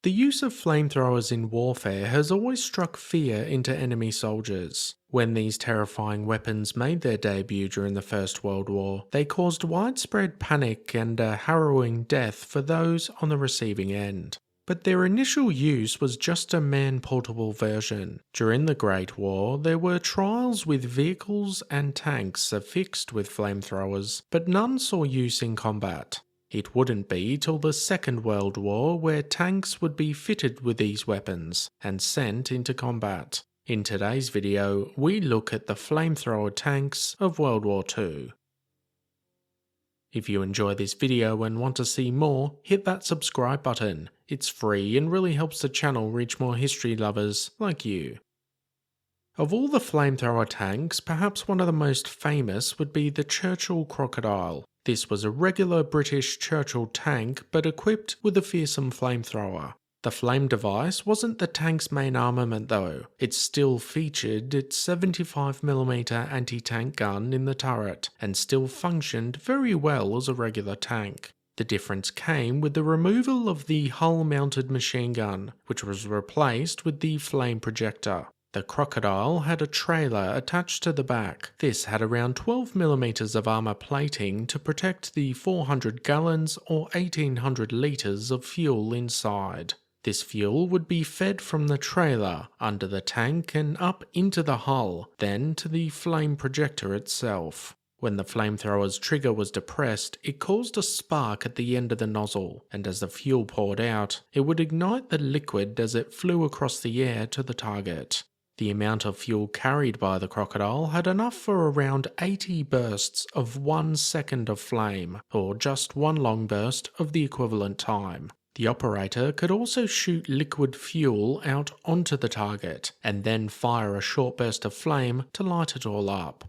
The use of flamethrowers in warfare has always struck fear into enemy soldiers. When these terrifying weapons made their debut during the First World War, they caused widespread panic and a harrowing death for those on the receiving end. But their initial use was just a man-portable version. During the Great War, there were trials with vehicles and tanks affixed with flamethrowers, but none saw use in combat. It wouldn't be till the Second World War where tanks would be fitted with these weapons and sent into combat. In today's video, we look at the flamethrower tanks of World War II. If you enjoy this video and want to see more, hit that subscribe button. It's free and really helps the channel reach more history lovers like you. Of all the flamethrower tanks, perhaps one of the most famous would be the Churchill Crocodile. This was a regular British Churchill tank, but equipped with a fearsome flamethrower. The flame device wasn't the tank's main armament though. It still featured its 75mm anti-tank gun in the turret, and still functioned very well as a regular tank. The difference came with the removal of the hull-mounted machine gun, which was replaced with the flame projector. The Crocodile had a trailer attached to the back. This had around 12mm of armour plating to protect the 400 gallons or 1800 litres of fuel inside. This fuel would be fed from the trailer, under the tank and up into the hull, then to the flame projector itself. When the flamethrower's trigger was depressed, it caused a spark at the end of the nozzle, and as the fuel poured out, it would ignite the liquid as it flew across the air to the target. The amount of fuel carried by the Crocodile had enough for around 80 bursts of 1 second of flame, or just one long burst of the equivalent time. The operator could also shoot liquid fuel out onto the target, and then fire a short burst of flame to light it all up.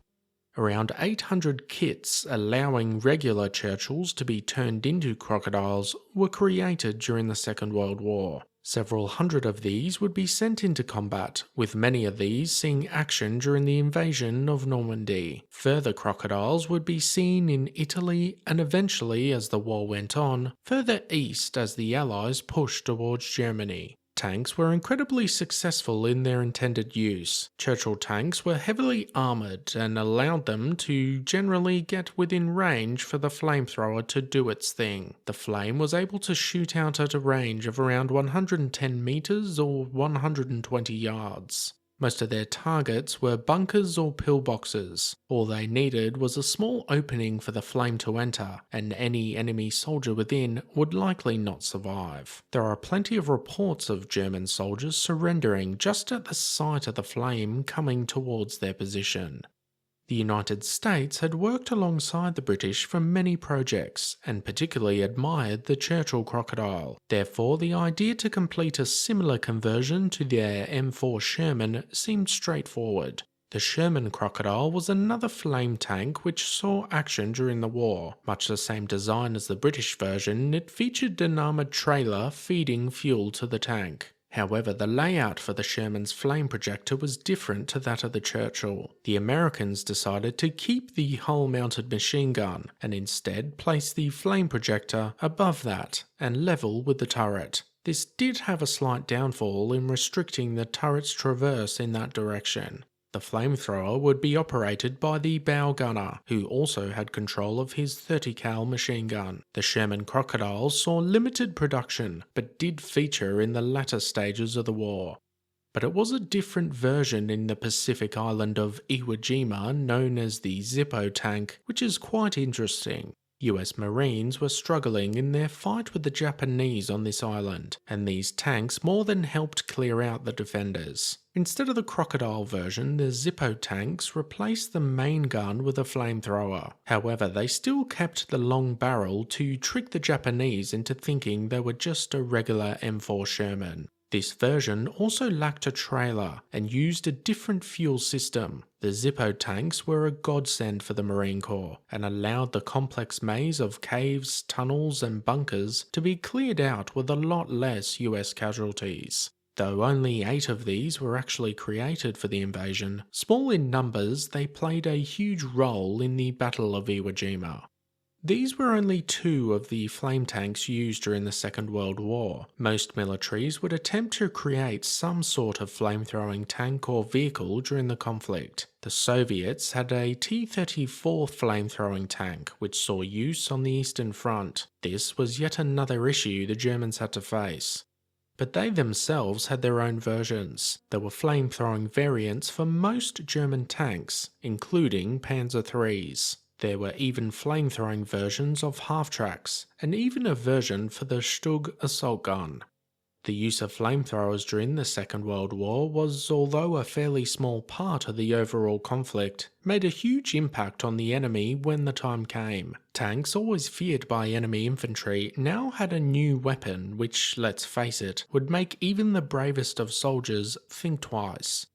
Around 800 kits allowing regular Churchills to be turned into Crocodiles were created during the Second World War. Several hundred of these would be sent into combat, with many of these seeing action during the invasion of Normandy. Further Crocodiles would be seen in Italy and eventually, as the war went on, further east as the Allies pushed towards Germany. Tanks were incredibly successful in their intended use. Churchill tanks were heavily armoured and allowed them to generally get within range for the flamethrower to do its thing. The flame was able to shoot out at a range of around 110 metres or 120 yards. Most of their targets were bunkers or pillboxes. All they needed was a small opening for the flame to enter, and any enemy soldier within would likely not survive. There are plenty of reports of German soldiers surrendering just at the sight of the flame coming towards their position. The United States had worked alongside the British for many projects, and particularly admired the Churchill Crocodile. Therefore, the idea to complete a similar conversion to their M4 Sherman seemed straightforward. The Sherman Crocodile was another flame tank which saw action during the war. Much the same design as the British version, it featured an armoured trailer feeding fuel to the tank. However, the layout for the Sherman's flame projector was different to that of the Churchill. The Americans decided to keep the hull-mounted machine gun and instead place the flame projector above that and level with the turret. This did have a slight downfall in restricting the turret's traverse in that direction. The flamethrower would be operated by the bow gunner, who also had control of his 30 cal machine gun. The Sherman Crocodile saw limited production, but did feature in the latter stages of the war. But it was a different version in the Pacific island of Iwo Jima known as the Zippo Tank, which is quite interesting. US Marines were struggling in their fight with the Japanese on this island, and these tanks more than helped clear out the defenders. Instead of the Crocodile version, the Zippo tanks replaced the main gun with a flamethrower. However, they still kept the long barrel to trick the Japanese into thinking they were just a regular M4 Sherman. This version also lacked a trailer and used a different fuel system. The Zippo tanks were a godsend for the Marine Corps and allowed the complex maze of caves, tunnels and bunkers to be cleared out with a lot less US casualties. Though only 8 of these were actually created for the invasion, small in numbers, they played a huge role in the Battle of Iwo Jima. These were only two of the flame tanks used during the Second World War. Most militaries would attempt to create some sort of flamethrowing tank or vehicle during the conflict. The Soviets had a T-34 flamethrowing tank, which saw use on the Eastern Front. This was yet another issue the Germans had to face. But they themselves had their own versions. There were flamethrowing variants for most German tanks, including Panzer IIIs. There were even flamethrowing versions of half-tracks, and even a version for the Stug assault gun. The use of flamethrowers during the Second World War was, although a fairly small part of the overall conflict, made a huge impact on the enemy when the time came. Tanks, always feared by enemy infantry, now had a new weapon which, let's face it, would make even the bravest of soldiers think twice.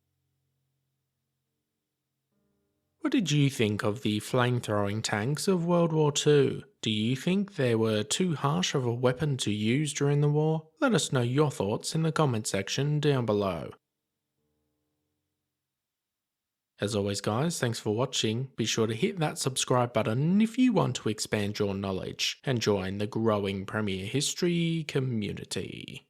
What did you think of the flamethrowing tanks of World War II? Do you think they were too harsh of a weapon to use during the war? Let us know your thoughts in the comment section down below. As always guys, thanks for watching. Be sure to hit that subscribe button if you want to expand your knowledge and join the growing Premier History community.